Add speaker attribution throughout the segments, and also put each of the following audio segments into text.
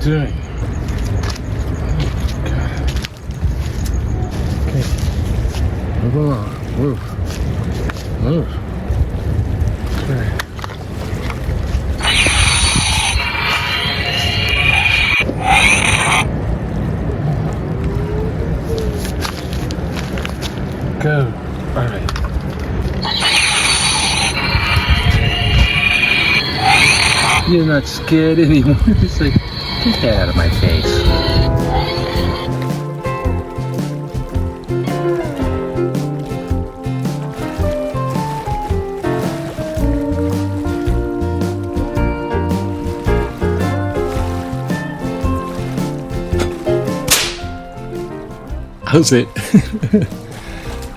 Speaker 1: Doing? Okay. Move along. Move. Move. Okay. Go. All right. You're not scared anymore. It's like, get that out of my face. How's it?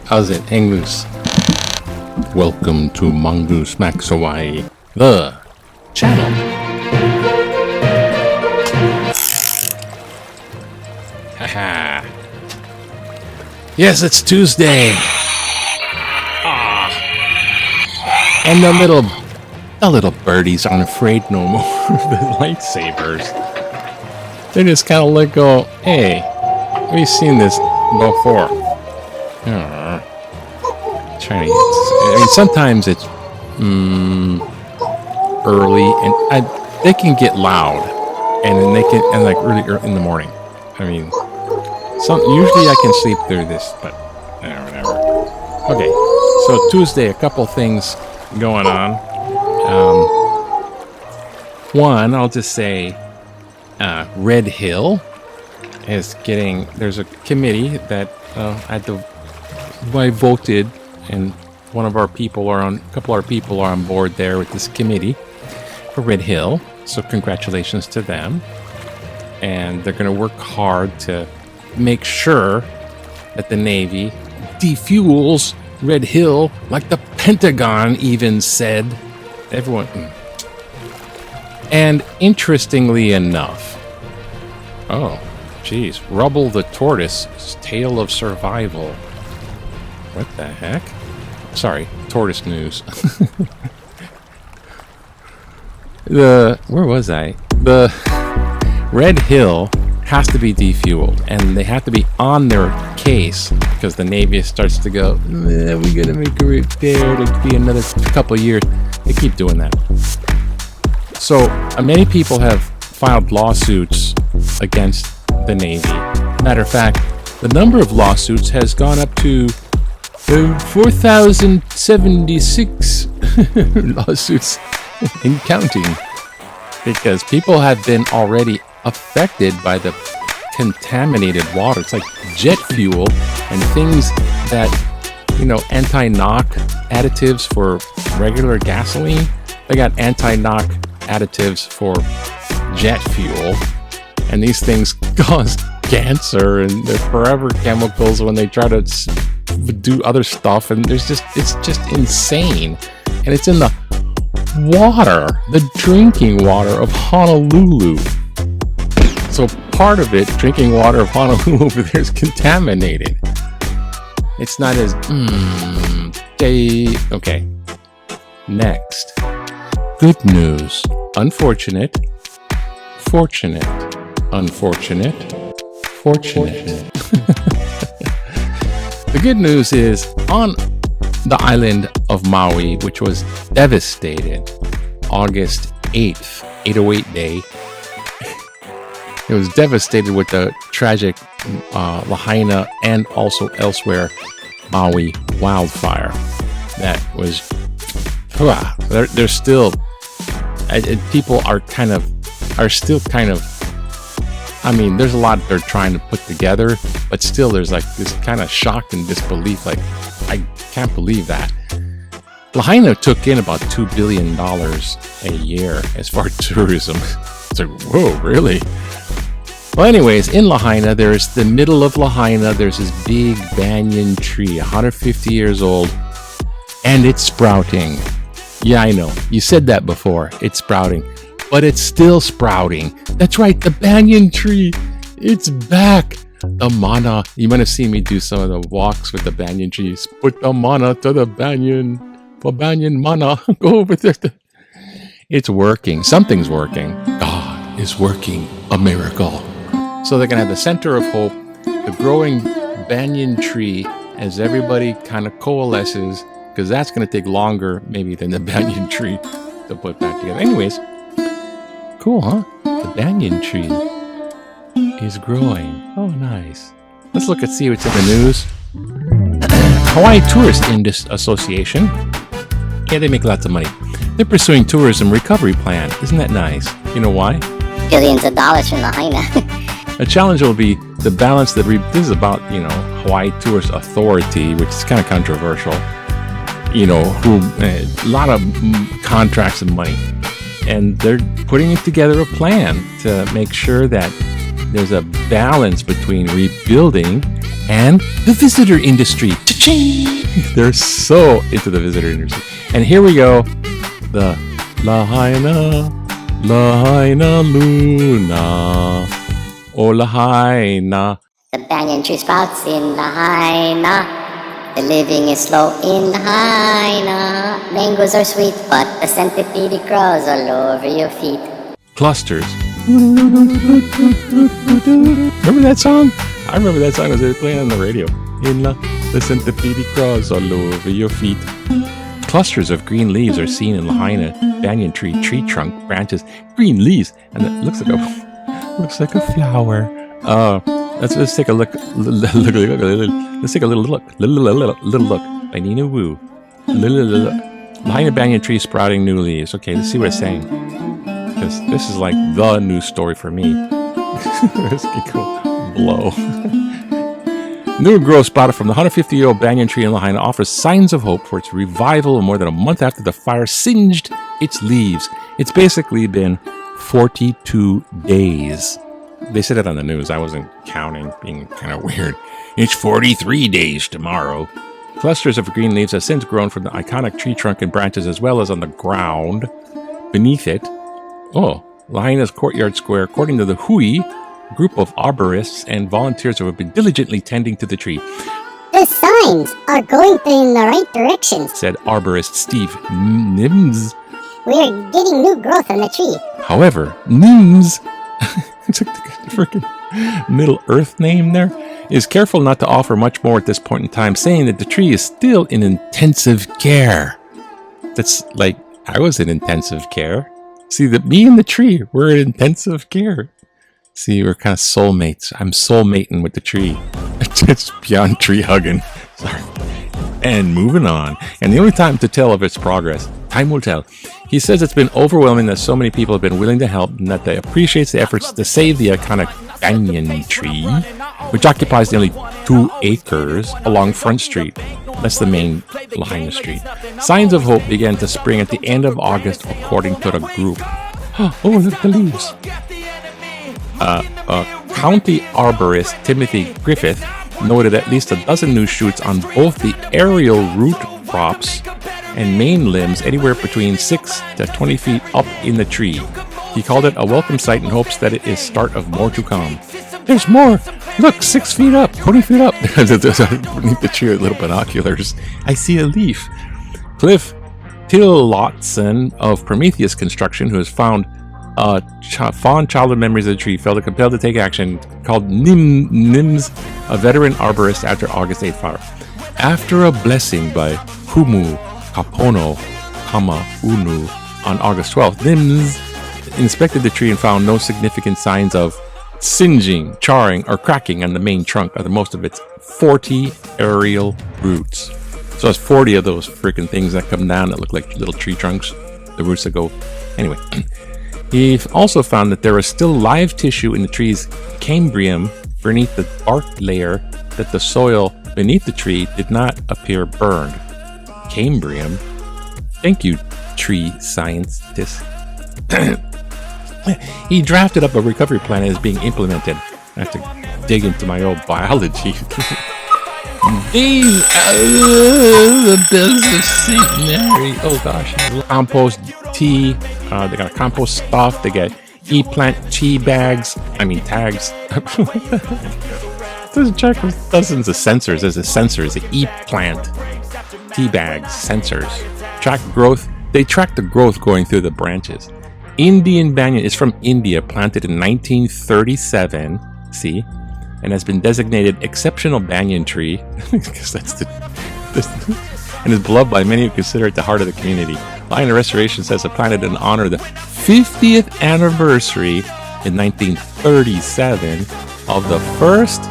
Speaker 1: How's it? Hang loose. Welcome to Mongoose Max Hawaii, the channel. Haha. Yes, it's Tuesday. And the little birdies aren't afraid no more of the lightsabers. They just kind of let go. Hey, we've seen this before. Trying to. I mean, sometimes it's early, and they can get loud, and then they can, and like early in the morning. I mean, usually I can sleep through this, but whatever. Okay, so Tuesday, a couple things going on. One, I'll just say, Red Hill is getting. There's a committee that I voted, and a couple of our people are on board there with this committee for Red Hill. So congratulations to them. And they're going to work hard to make sure that the Navy defuels Red Hill, like the Pentagon even said. Everyone. And interestingly enough, Rubble the Tortoise's Tale of Survival. What the heck? Sorry, tortoise news. Where was I? The Red Hill has to be defueled, and they have to be on their case because the Navy starts to go, we gotta make a repair, it'll be another couple of years. They keep doing that. So many people have filed lawsuits against the Navy. Matter of fact, the number of lawsuits has gone up to 4,076 lawsuits and counting, because people have been already affected by the contaminated water. It's like jet fuel and things that, anti-knock additives for regular gasoline. They got anti-knock additives for jet fuel, and these things cause cancer, and they're forever chemicals when they try to do other stuff, and it's just insane. And it's in the water, the drinking water of Honolulu. So part of it, drinking water of Honolulu over there, is contaminated. It's not as okay. Next, good news. Unfortunate, fortunate, unfortunate, fortunate. The good news is, on the island of Maui, which was devastated August 8th, 808 day, it was devastated with the tragic Lahaina and also elsewhere Maui wildfire. That was, there's still, people are still kind of, I mean, there's a lot they're trying to put together, but still there's like this kind of shock and disbelief, like, I can't believe that. Lahaina took in about $2 billion a year as far as tourism. It's like, whoa, really? Well, anyways, in Lahaina, there's the middle of Lahaina, there's this big banyan tree, 150 years old, and it's sprouting. Yeah, I know. You said that before. It's sprouting. But it's still sprouting. That's right, the banyan tree. It's back. The mana. You might have seen me do some of the walks with the banyan trees. Put the mana to the banyan. For banyan mana. Go over there. It's working. Something's working. God is working a miracle. So they're going to have the center of hope, the growing banyan tree, as everybody kind of coalesces, because that's going to take longer maybe than the banyan tree to put back together. Anyways, cool, huh? The banyan tree is growing. Oh, nice. Let's look and see what's in the news. Hawaii Tourist Association. Yeah, they make lots of money. They're pursuing tourism recovery plan. Isn't that nice? You know why?
Speaker 2: Billions of dollars from Lahaina.
Speaker 1: A challenge will be to balance this is about, Hawaii Tourist Authority, which is kind of controversial. Who a lot of contracts and money. And they're putting together a plan to make sure that there's a balance between rebuilding and the visitor industry. Cha-ching! They're so into the visitor industry. And here we go. The Lahaina Luna. Oh, Lahaina.
Speaker 2: The banyan tree sprouts in Lahaina. The living is slow in Lahaina. Mangoes are sweet, but the centipede grows all over your feet.
Speaker 1: Clusters. Remember that song? I remember that song as they were playing on the radio. The centipede crawls all over your feet. Clusters of green leaves are seen in Lahaina banyan tree trunk branches. Green leaves, and it looks like a flower. Let's take a look. Let's take a little look. Little look. By Nina Wu. Little. Lahaina banyan tree sprouting new leaves. Okay, let's see what it's saying. Because this is like the news story for me. This could go blow. New growth spotted from the 150-year-old banyan tree in Lahaina offers signs of hope for its revival more than a month after the fire singed its leaves. It's basically been 42 days. They said it on the news. I wasn't counting, being kind of weird. It's 43 days tomorrow. Clusters of green leaves have since grown from the iconic tree trunk and branches as well as on the ground beneath it. Oh, Lahaina's courtyard square, according to the Hui, group of arborists and volunteers who have been diligently tending to the tree.
Speaker 2: The signs are going in the right direction, said
Speaker 1: arborist Steve Nims.
Speaker 2: We're getting new growth on the tree.
Speaker 1: However, Nims, it's like the freaking Middle Earth name there, is careful not to offer much more at this point in time, saying that the tree is still in intensive care. That's like, I was in intensive care. See, me and the tree, we're in intensive care. See, we're kind of soulmates. I'm soulmating with the tree. It's beyond tree hugging. Sorry. And moving on. And the only time to tell of its progress, time will tell. He says it's been overwhelming that so many people have been willing to help and that they appreciates the efforts to save the iconic banyan tree, which occupies nearly 2 acres along Front Street. That's the main Lahaina street. Signs of hope began to spring at the end of August, according to the group. Oh, look at the leaves. County arborist Timothy Griffith noted at least a dozen new shoots on both the aerial root crops and main limbs anywhere between 6 to 20 feet up in the tree. He called it a welcome sight and hopes that it is start of more to come. There's more! Look, 6 feet up, 20 feet up. Beneath the tree with little binoculars, I see a leaf. Cliff Tillotson of Prometheus Construction, who has found fond childhood memories of the tree, felt compelled to take action, called Nims, a veteran arborist, after August 8th fire. After a blessing by Humu Kapono Kama Unu on August 12th, Nims inspected the tree and found no significant signs of singeing, charring, or cracking on the main trunk of most of its 40 aerial roots. So it's 40 of those freaking things that come down that look like little tree trunks, the roots that go. Anyway, he also found that there is still live tissue in the tree's cambium beneath the bark layer, that the soil beneath the tree did not appear burned. Cambium? Thank you, tree scientist. He drafted up a recovery plan that is being implemented. I have to dig into my old biology. These the bills of St. Mary. Oh gosh. Compost tea. They got compost stuff. They get e-plant tea bags. I mean tags. There's dozens of sensors. There's a sensors, the e-plant tea bags, sensors. Track growth. They track the growth going through the branches. Indian banyan is from India, planted in 1937. See? And has been designated exceptional banyan tree because and is beloved by many who consider it the heart of the community. Lahaina Restoration says it planted in honor of the 50th anniversary in 1937 of the first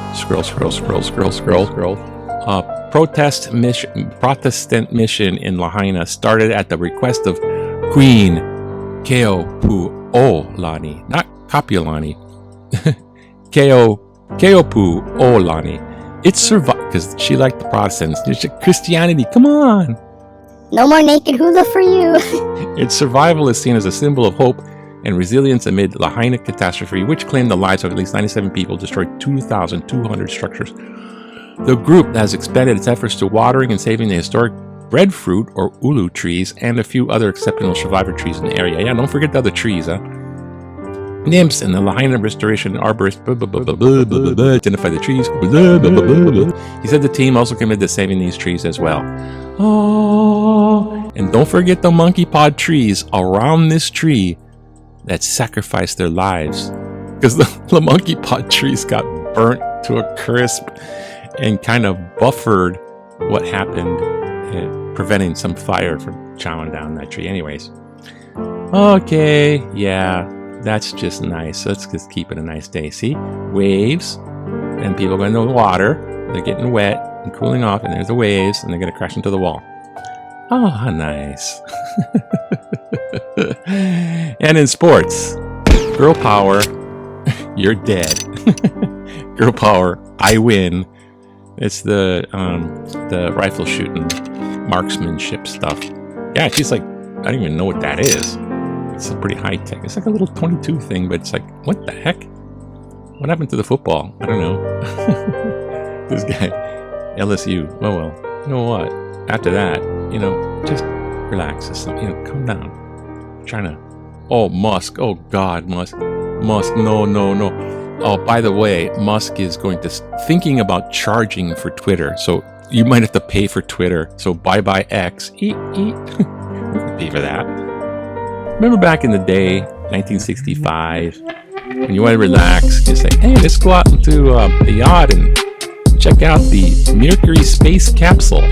Speaker 1: Protestant mission in Lahaina, started at the request of Queen Keopuolani, not Kapiolani. Keopuolani. It survived because she liked the Protestants. Christianity, come on.
Speaker 2: No more naked hula for you.
Speaker 1: Its survival is seen as a symbol of hope and resilience amid Lahaina catastrophe, which claimed the lives of at least 97 people, destroyed 2,200 structures. The group has expanded its efforts to watering and saving the historic breadfruit or ulu trees and a few other exceptional survivor trees in the area. Yeah, don't forget the other trees, huh? Nymphs and the Lahaina Restoration Arborists identify the trees. He said the team also committed to saving these trees as well. Oh, and don't forget the monkey pod trees around this tree that sacrificed their lives, because the monkey pod trees got burnt to a crisp and kind of buffered what happened, preventing some fire from chowing down that tree. Anyways, okay, yeah, that's just nice. Let's just keep it a nice day. See, waves, and people going to the water. They're getting wet and cooling off, and there's the waves, and they're going to crash into the wall. Oh, how nice. And in sports, girl power, you're dead. Girl power, I win. It's the rifle shooting, marksmanship stuff. Yeah, she's like, I don't even know what that is. It's a pretty high tech. It's like a little 22 thing, but it's like, what the heck? What happened to the football? I don't know. This guy, LSU. Oh well. You know what? After that, just relax. Calm down. I'm trying to. Oh, Musk. Oh God, Musk. No. Oh, by the way, Musk is thinking about charging for Twitter. So you might have to pay for Twitter. So bye X. Eat. Pay for that. Remember back in the day, 1965, when you want to relax, you say, hey, let's go out into the yacht and check out the Mercury space capsule.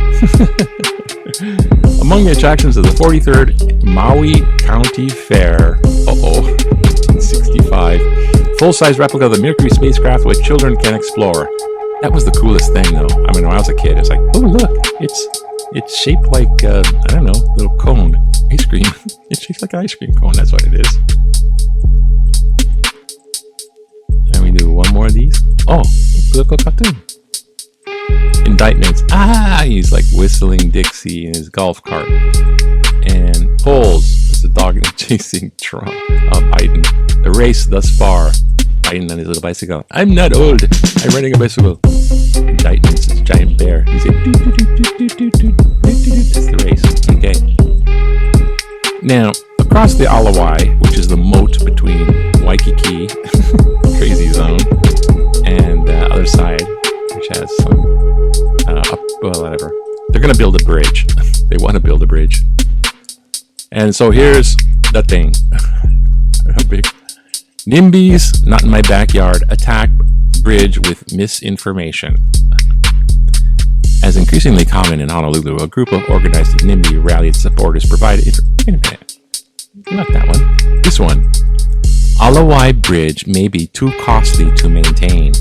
Speaker 1: Among the attractions of the 43rd Maui County Fair, 65, full-size replica of the Mercury spacecraft which children can explore. That was the coolest thing, though. I mean, when I was a kid, it's like, oh, look, it's shaped like, I don't know, a little cone. Ice cream. It's shaped like an ice cream cone. That's what it is. And we do one more of these. Oh, political cartoon. Indictments. He's like whistling Dixie in his golf cart. And polls. There's a dog chasing Biden. The race thus far. Biden on his little bicycle. I'm not old. I'm riding a bicycle. Indictments. It's a giant bear. He's like, that's the race. Okay. Now, across the Alawai, which is the moat between Waikiki, crazy zone, and the other side, which has some, whatever. They're going to build a bridge. They want to build a bridge. And so here's the thing. NIMBYs, not in my backyard, attack bridge with misinformation. As increasingly common in Honolulu, a group of organized NIMBY rallied supporters provided... Wait a minute. Not that one. This one. Alawai Bridge may be too costly to maintain.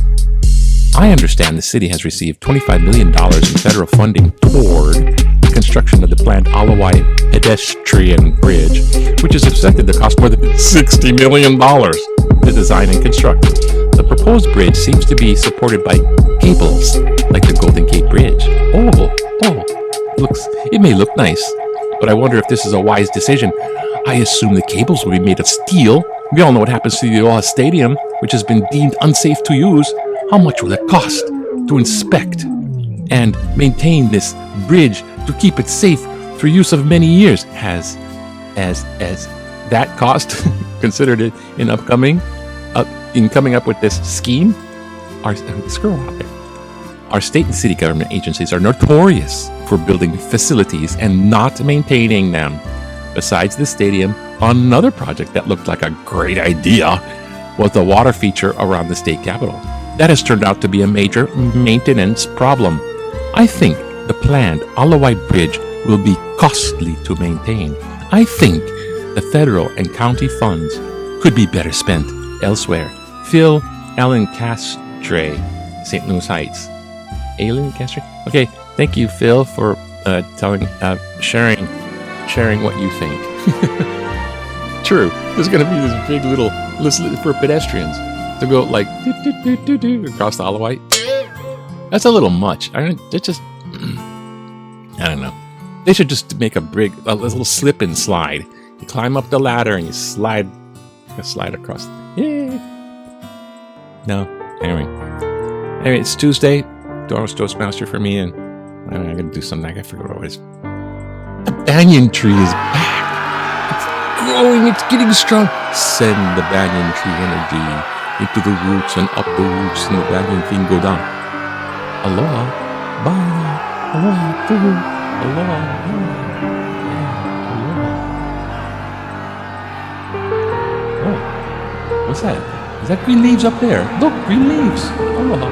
Speaker 1: I understand the city has received $25 million in federal funding toward the construction of the planned Alawai pedestrian bridge, which is expected to cost more than $60 million to design and construct. The proposed bridge seems to be supported by cables, like the Golden Gate Bridge. It may look nice, but I wonder if this is a wise decision. I assume the cables will be made of steel. We all know what happens to the Aloha Stadium, which has been deemed unsafe to use. How much will it cost to inspect and maintain this bridge to keep it safe for use of many years? Has that cost considered it in coming up with this scheme? Scroll out there. Our state and city government agencies are notorious for building facilities and not maintaining them. Besides the stadium, another project that looked like a great idea was the water feature around the state capitol. That has turned out to be a major maintenance problem. I think the planned Alawai Bridge will be costly to maintain. I think the federal and county funds could be better spent elsewhere. Phil Allen Castre, St. Louis Heights. Allen Castre? Okay, thank you, Phil, for sharing what you think. True. There's going to be this big little list for pedestrians to go like across the Alawai. That's a little much. I don't know. They should just make a little slip and slide. You climb up the ladder and you slide across. Yay! No. Anyway, it's Tuesday. Tomorrow's Toastmaster for me, and I'm going to do something. I forget what it was. The banyan tree is back. It's growing. It's getting strong. Send the banyan tree energy into the roots and up the roots, and the banyan thing go down. Aloha. Bye. Aloha. Tuhu. Aloha. Aloha. Oh. What's that? Is that green leaves up there? Look, green leaves. Aloha.